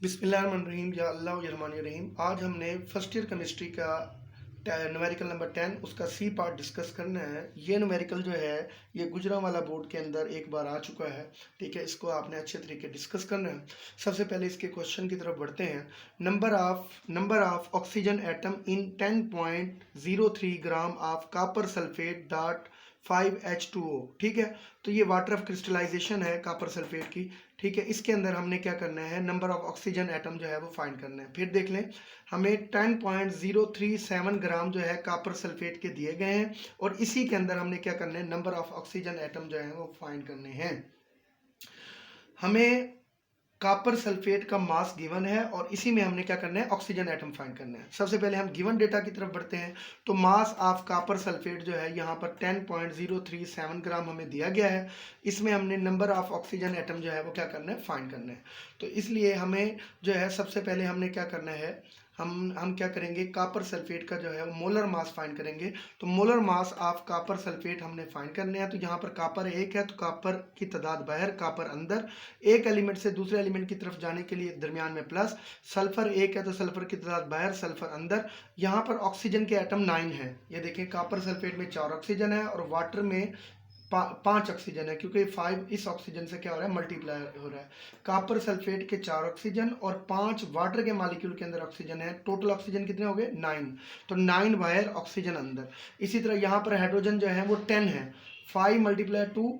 बिस्मिल्लाहिर्रहमानिर्रहीम या अल्लाह रहमान रहीम। आज हमने फर्स्ट ईयर केमिस्ट्री का न्यूमेरिकल नंबर 10 उसका सी पार्ट डिस्कस करना है। ये न्यूमेरिकल जो है ये गुजरांवाला बोर्ड के अंदर एक बार आ चुका है, ठीक है। इसको आपने अच्छे तरीके डिस्कस करना है। सबसे पहले इसके क्वेश्चन की तरफ बढ़ते हैं। Number of oxygen atom in 10.03 gram of copper sulphate dot 5H2O, ठीक है। तो ये वाटर ऑफ क्रिस्टलाइजेशन है कॉपर सल्फेट की, ठीक है। इसके अंदर हमने क्या करना है, नंबर ऑफ ऑक्सीजन एटम जो है वो फाइंड करना है। फिर देख लें, हमें 10.037 ग्राम जो है कॉपर सल्फेट के दिए गए हैं और इसी के अंदर हमने क्या करना है, नंबर ऑफ ऑक्सीजन एटम जो है वो फाइंड करने हैं। हमें कॉपर सल्फेट का मास गिवन है और इसी में हमने क्या करना है, ऑक्सीजन एटम फाइंड करना है। सबसे पहले हम गिवन डेटा की तरफ बढ़ते हैं। तो मास ऑफ कॉपर सल्फेट जो है यहाँ पर 10.037 ग्राम हमें दिया गया है। इसमें हमने नंबर ऑफ ऑक्सीजन एटम जो है वो क्या करना है, फाइंड करना है। तो इसलिए हमें जो है सबसे पहले हमने क्या करना है, हम क्या करेंगे, कॉपर सल्फेट का जो है वो मोलर मास फाइंड करेंगे। तो molar mass of copper sulphate हमने फाइंड करने हैं। तो यहाँ पर कॉपर एक है तो कॉपर की तादाद बाहर, कॉपर अंदर, एक एलिमेंट से दूसरे एलिमेंट की तरफ जाने के लिए दरमियान में प्लस। सल्फर एक है तो सल्फर की तादाद बाहर, सल्फर अंदर। यहाँ पर ऑक्सीजन के एटम 9 है। ये देखें, कॉपर सल्फेट में 4 ऑक्सीजन है और वाटर में 5 ऑक्सीजन है, क्योंकि 5 इस ऑक्सीजन से क्या हो रहा है, मल्टीप्लाई हो रहा है। कॉपर सल्फेट के 4 ऑक्सीजन और 5 वाटर के मॉलिक्यूल के अंदर ऑक्सीजन है। टोटल ऑक्सीजन कितने हो गए, 9। तो 9 बाहर, ऑक्सीजन अंदर। इसी तरह यहाँ पर हाइड्रोजन जो है वो 10 है। 5 मल्टीप्लाई 2,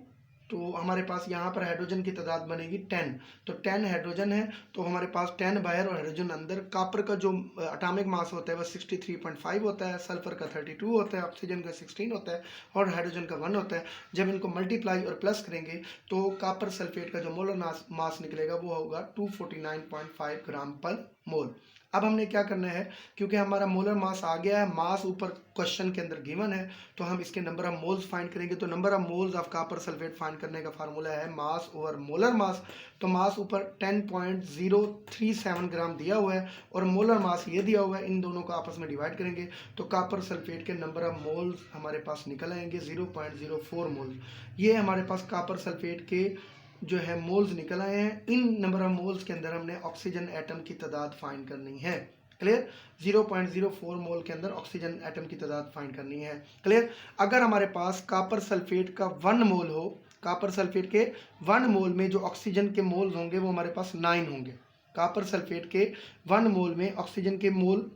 तो हमारे पास यहाँ पर हाइड्रोजन की तादाद बनेगी 10। तो 10 हाइड्रोजन है, तो हमारे पास 10 बाहर और हाइड्रोजन अंदर। कॉपर का जो एटॉमिक मास होता है वह 63.5 होता है, सल्फर का 32 होता है, ऑक्सीजन का 16 होता है और हाइड्रोजन का 1 होता है। जब इनको मल्टीप्लाई और प्लस करेंगे तो कॉपर सल्फेट का जो मोलर मास निकलेगा वो होगा 249.5 ग्राम पर मोल। अब हमने क्या करना है, क्योंकि हमारा मोलर मास आ गया है, मास ऊपर क्वेश्चन के अंदर गिवन है, तो हम इसके नंबर ऑफ मोल्स फाइंड करेंगे। तो number of moles of copper sulphate find करने का फार्मूला है मास ओवर मोलर मास। तो मास ऊपर 10.037 ग्राम दिया हुआ है और मोलर मास ये दिया हुआ है। इन दोनों को आपस में डिवाइड करेंगे तो कॉपर सल्फेट के नंबर ऑफ मोल्स हमारे पास निकल आएंगे 0.04 मोल्स। ये हमारे पास कॉपर सल्फेट के जो है मोल्स निकल आए हैं। इन नंबर ऑफ मोल्स के अंदर हमने ऑक्सीजन एटम की तादाद फाइंड करनी है। क्लियर, 0.04 मोल के अंदर ऑक्सीजन एटम की तादाद फाइंड करनी है। क्लियर। अगर हमारे पास कॉपर सल्फेट का 1 मोल हो, कॉपर सल्फेट के 1 मोल में जो ऑक्सीजन के मोल्स होंगे वो हमारे पास 9 होंगे। कॉपर सल्फेट के 1 मोल में ऑक्सीजन के मोल,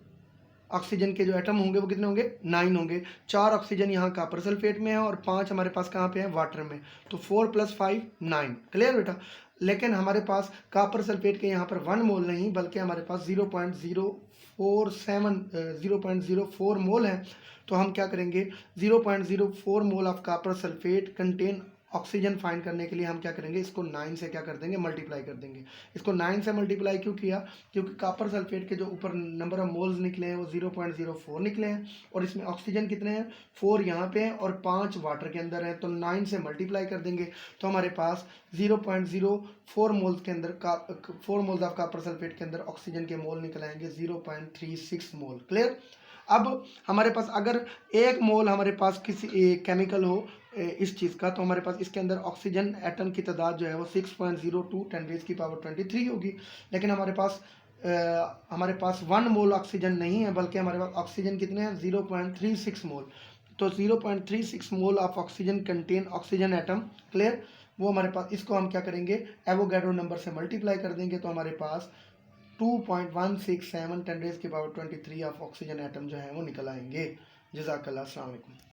ऑक्सीजन के जो एटम होंगे वो कितने होंगे, 9 होंगे। 4 ऑक्सीजन यहाँ कॉपर सल्फेट में है और 5 हमारे पास कहाँ पे है, वाटर में। तो 4 + 5 9। क्लियर बेटा। लेकिन हमारे पास कॉपर सल्फेट के यहाँ पर 1 मोल नहीं बल्कि हमारे पास 0.04 मोल है। तो हम क्या करेंगे, 0.04 mole of copper sulphate contain oxygen find करने के लिए हम क्या करेंगे, इसको 9 से क्या कर देंगे, मल्टीप्लाई कर देंगे। इसको 9 से मल्टीप्लाई क्यों किया, क्योंकि कॉपर सल्फेट के जो ऊपर नंबर ऑफ मोल्स निकले हैं वो 0.04 निकले हैं और इसमें ऑक्सीजन कितने हैं, 4 यहाँ पे हैं और 5 वाटर के अंदर हैं। तो 9 से मल्टीप्लाई कर देंगे तो हमारे पास 0.04 मोल्स के अंदर 4 मोल्स ऑफ कॉपर सल्फेट के अंदर ऑक्सीजन के मोल निकल आएंगे 0.36 मोल। क्लियर। अब हमारे पास अगर 1 मोल हमारे पास किसी केमिकल हो इस चीज़ का, तो हमारे पास इसके अंदर ऑक्सीजन एटम की तादाद जो है वो 6.02 10⁻³ होगी। लेकिन हमारे पास 1 मोल ऑक्सीजन नहीं है बल्कि हमारे पास ऑक्सीजन कितने हैं, 0.36 मोल। तो 0.36 mole of oxygen contain oxygen atom. Clear. वो हमारे पास, इसको हम क्या करेंगे, एवोगैड्रो नंबर से मल्टीप्लाई कर देंगे तो हमारे पास 2.167 10⁻³ ऑफ ऑक्सीजन एटम जो है वो निकल आएंगे। जज़ाकल्लाह, अस्सलाम वालेकुम।